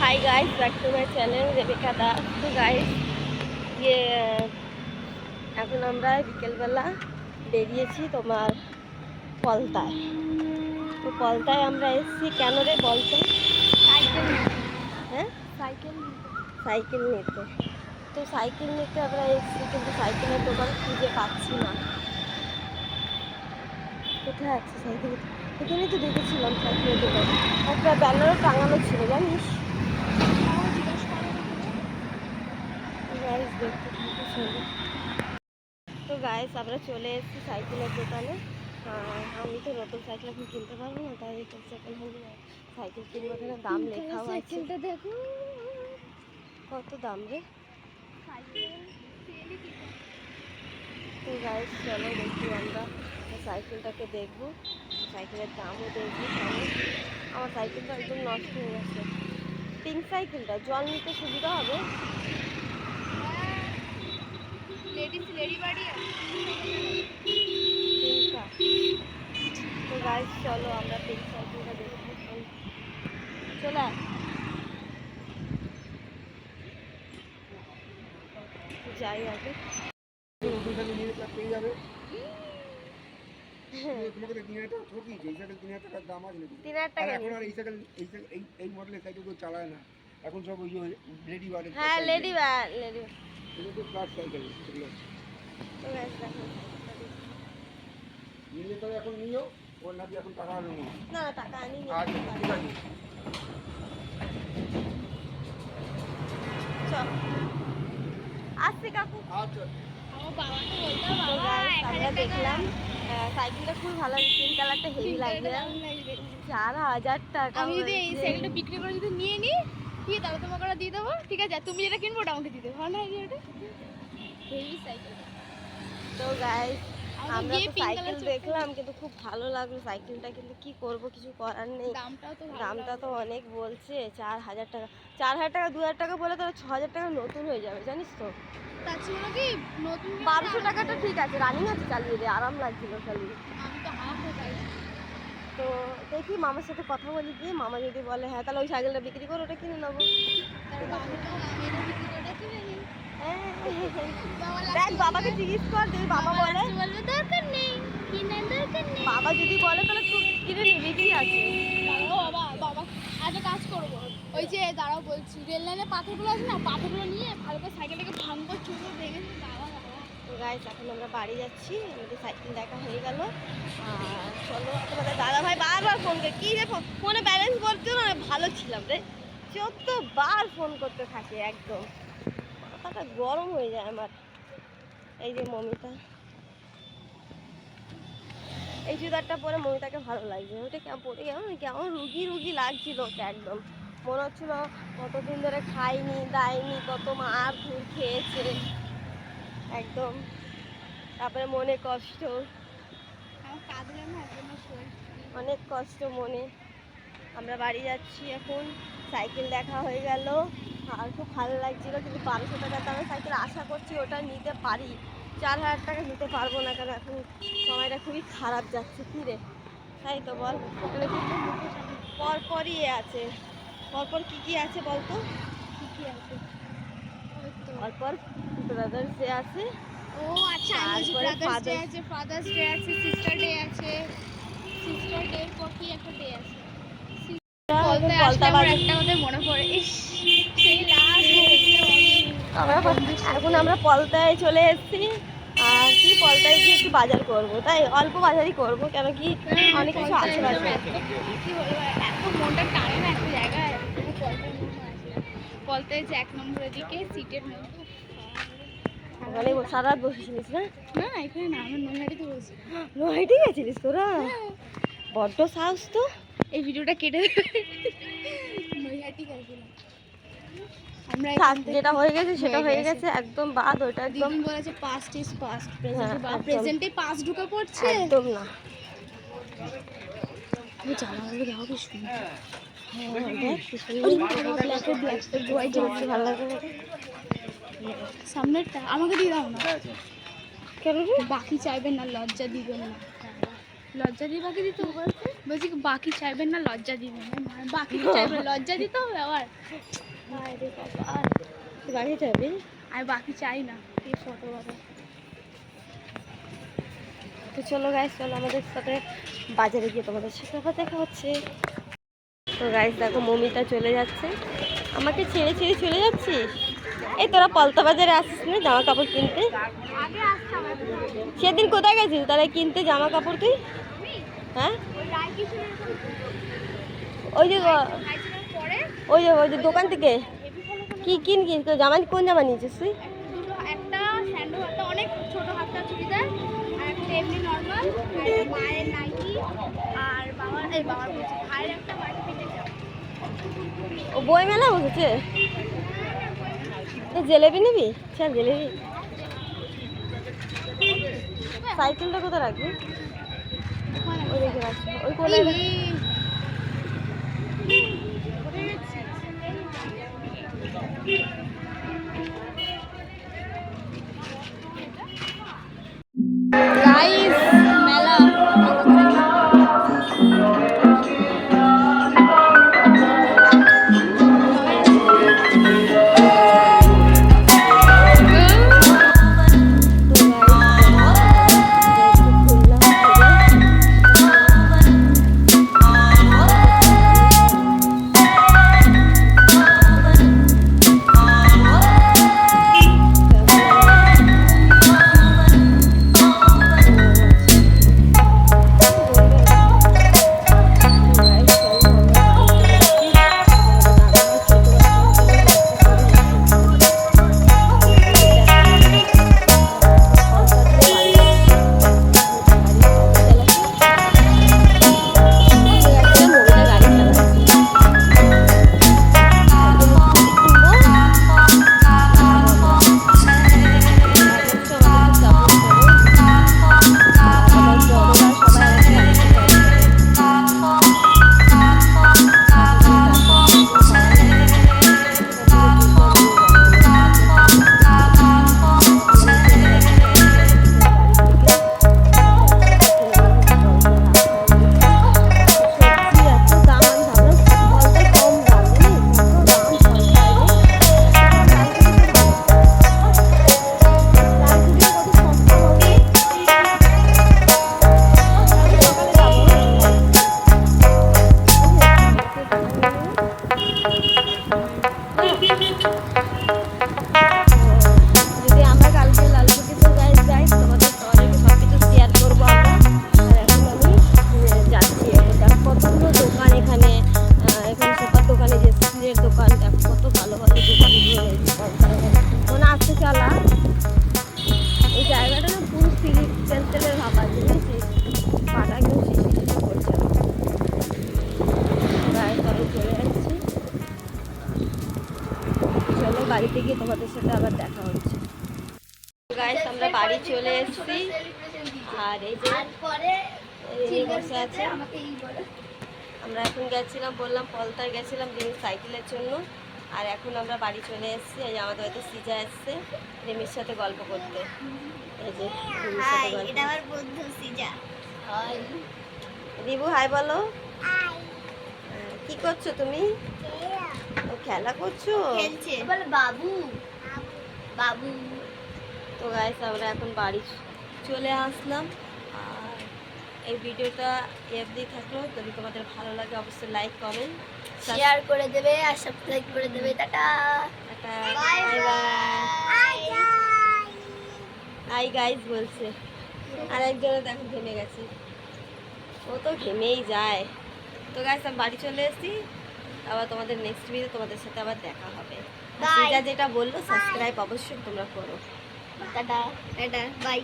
Hi guys, back to my channel Rebecca Das. তো guys এখন আমরা বিকেলবেলা বেরিয়েছি তোমার পলতায়। তো পলতায় আমরা এসেছি কেন রে বলতো? হ্যাঁ, সাইকেল নিতে। তো সাইকেল নিতে আমরা এসেছি, কিন্তু সাইকেলের দোকান খুঁজে পাচ্ছি না। কোথায় আছে সাইকেল? এখানেই তো দেখেছিলাম সাইকেলের দোকান, একটা ব্যানারও টাঙানো ছিল জানিস। তো গাইস আমরা চলে এসেছি সাইকেলের দোকানে। আমি তো নতুন সাইকেল এখন কিনতে পারবো না, তাই সেকেন্ড হ্যান্ড সাইকেল কিনবো। এখানে দাম লেখাও আছে। দেখো কত দাম রে। তো গাইস চলো দেখি, আমরা সাইকেলটাকে দেখবো, সাইকেলের দামও দেখবো। আমার সাইকেলটা একদম নষ্ট হয়ে গেছে। পিঙ্ক সাইকেলটা জল নিতে সুবিধা হবে। তো গাইস চলো আমরা পিঙ্ক সাইকেলটা দেখবো। চলে যাই আগে। এখন সব ওই লেডি বার্ড। হ্যাঁ, লেডি বার্ড। এগুলো ফ্ল্যাট সাইকেল এগুলো। তো গাইস দেখো, নিয়ে তো এখন নিও, ওর নাকি এখন টাকা আনো না। না টাকা আনি নি। আচ্ছা ঠিক আছে, চল আসছি কাকু। আচ্ছা। আমরা দেখলাম সাইকেলটা খুব ভালো, পিঙ্ক কালারটা হেভি লাগবে। 4000 টাকা। আমি যদি এই সাইকেলটা বিক্রি করে যদি নিয়ে নিই, ঠিক আছে, তাহলে তোমাকে ওটা দিয়ে দেবো। ঠিক আছে, তুমি যেটা কিনবো ওটা আমাকে দিয়ে দেবো। ভালো লাগে ওটা হেভি সাইকেল। তো গাইস আমরা তো সাইকেল দেখলাম, কিন্তু খুব ভালো লাগলো সাইকেলটা, কিন্তু কি করব, কিছু করার নেই। দামটা তো অনেক বলছে, 4000 টাকা। 4000 টাকা 2000 টাকা বলে তো 6000 টাকা নতুন হয়ে যাবে জানিস তো। তার ছিল কি নতুন 1200 টাকাটা ঠিক আছে, রানিং আছে, চালিয়ে দিয়ে আরাম লাগছিল চালিয়ে। আমি তো হাফ হয়ে যাই। তো দেখি মামার সাথে কথা বলি, গিয়ে মামা যদি বলে হ্যাঁ তাহলে ওই সাইকেলটা বিক্রি করে ওটা কিনে নেবো। দেখ বাবাকে জিজ্ঞেস কর, যদি বাবা বলে দরকার নেই, বাবা যদি বলে তাহলে তুই কিনে নিবি, কি আছে। বাবা একটা কাজ করবো, ওই যে দাঁড়াও বলছি, রেল লাইনের পাথরগুলো আছে না, পাথরগুলো নিয়ে ভালো করে সাইকেলটাকে ভাঙবো, চুলো ভেঙে। তো গাইস এখন আমরা বাড়ি যাচ্ছি, আমাদের সাইকেল দেখা হয়ে গেল। আর চলো, তোমাদের দাদা ভাই বারবার ফোন করে, কি রে ফোনে ব্যালেন্স বলছো না, ভালো ছিলাম রে, 14বার ফোন করতে থাকে, একদম মাথাটা গরম হয়ে যায় আমার। এই যে মমিতা, এই চুড়িদারটা পরে মমিতাকে ভালো লাগছে। ওটা কেমন পরে কেমন রুগী রুগী লাগছিল ওকে, একদম মনে হচ্ছিল কতদিন ধরে খাইনি দায়নি, কত মার ধুর খেয়েছে একদম। তারপরে মনে কষ্ট, অনেক কষ্ট মনে। আমরা বাড়ি যাচ্ছি এখন, সাইকেল দেখা হয়ে গেল আর খুব ভালো লাগছিল, কিন্তু 1200 টাকা দামে সাইকেল আশা করছি ওটা নিতে পারি। 4000 টাকা নিতে পারবো না, কারণ এখন সময়টা খুবই খারাপ যাচ্ছে। কী রে, তাই তো বল, মানে পরপরই আছে, পরপর কী আছে বলতো, কী আছে পরপর ব্রাদার্স ডে আছে। ও আচ্ছা, ব্রাদার্স ডে আছে, ফাদার্স ডে আছে, সিস্টার ডে আছে। সিস্টার ডে পর কি একটা ডে আছে, একটা কথা মনে পড়ে, সেই এখন আমরা পলতায় চলে এসেছি। আর কি পলতায় গিয়ে একটু বাজার করবো, তাই অল্প বাজারই করবো, কেন কি অনেক কিছু আছে বাজারে। কি বলবো, এত মনটা টানে না একটা জায়গায়। পলতায় যে 1 নম্বরের দিকে সিটের মধ্যে ওখানে সারা রাত বসেছিলিস না? না এখানে না, আমরা নৈহাটিতে বসেছি। নৈহাটি গেছিলিস তোরা? বড্ড সাহস তো। এই ভিডিওটা কেটে নৈহাটি গেছিলাম আমরা। যেটা হয়ে গেছে সেটা হয়ে গেছে, একদম বাদ ওটা। একদম বলেছে পাস্ট ইজ পাস্ট, প্রেজেন্টে পাস্ট ঢুকে পড়ছে, একদম না। ওই জামাগুলো দেখো কি সুন্দর, ভালো লাগে। সামনেরটা আমাকে দিয়ে দাও না, কেন বাকি চাইবেন না, লজ্জা দিবেন না, লজ্জা দিয়ে বাকি দিতে বলছে। বলছি কি বাকি চাইবেন না লজ্জা দিবেন বাকি চাইবেন লজ্জা দিতে হবে আবার আরে বাবা, তুই বাকি যাবি? আমি বাকি চাই না এই ফটো বাবা তো চলো গাইস, চলো আমাদের সাথে বাজারে গিয়ে তোমাদের সাথে আবার দেখা হচ্ছে। তো গাইস দেখো মমিতা চলে যাচ্ছে, আমাকে ছেড়ে ছেড়ে চলে যাচ্ছিস? এই তোরা পলতা বাজারে আসিস না জামা কাপড় কিনতে? আগে আসতাম সেদিন কোথায় গেছিস তাহলে কিনতে জামা কাপড় তুই? হ্যাঁ ওই রায়কিশোরের ওই যে পরে ওই যে দোকান থেকে হেভি ফলো কি কিন তো জামা, কোন জামা নিয়েছিস তুই? দুটো একটা স্যান্ডো হাতটা অনেক ছোট হাতটা চুড়িদার আর একটা এমনি নর্মাল আর একটা মায়ের নাইটি আর বাবার বলছি ভাইয়ের একটা মাটি পিঠে জামা ও বই মেলা বসেছে, তো জিলেবি নিবি? চল জিলেবি। সাইকেলটা কোথায় রাখবি? ওই দেখে রাখছি, ওই কোনায় রাখ। গাইস মেলা যদি আমরা কালকে লালকুটিতে যাই তোমাদের সবাইকে সব কিছু শেয়ার করবো আমরা। আর এখন আমি যাচ্ছি, দেখো কতগুলো দোকান এখানে, এখানে সোফার দোকানে যে স্টিলের দোকান, দেখো কত ভালো ভালো দোকানগুলো রয়েছে। মনে আসতে চালা এই জায়গাটা না পুরো সিঁড়ি তেলের ভাবা, বুঝেছিস? পাটা একদম শিশি করছে। প্রায় তবে চলে যাচ্ছি, চলো বাড়িতে গিয়ে তোমাদের সাথে আবার দেখা হচ্ছে। গাইস আমরা বাড়ি চলে এসেছি, আর এই যে এই বসে আছে। আমরা এখন গেছিলাম, বললাম পলতায় গেছিলাম রিমির সাইকেলের জন্য, আর এখন আমরা বাড়ি চলে এসেছি। এই যে আমাদের হয়তো সিজা এসছে রিমির সাথে গল্প করতে। এই যে রিমির সাথে গল্প, এটা আমার বন্ধু সিজা। রিবু হাই বলো। কি করছো তুমি? ও খেলা করছো? খেলছে বলে বাবু বাবু। তো গাইস আমরা এখন বাড়ি চলে আসলাম, আর এই ভিডিওটা এফডি থাকলো। যদি তোমাদের ভালো লাগে অবশ্যই লাইক কমেন্ট শেয়ার করে দেবে আর সাবস্ক্রাইব করে দেবে। Tata bye bye. Hi guys বলছে, আর একজনে দেখো ঘেমে গেছে, ও তো ঘেমেই যায়। তো গাইস আমি বাড়ি চলে এসেছি, আবার তোমাদের নেক্সট ভিডিও তোমাদের সাথে আবার দেখা হবে। যেটা যেটা বললো সাবস্ক্রাইব অবশ্যই তোমরা করো। Tata tata bye.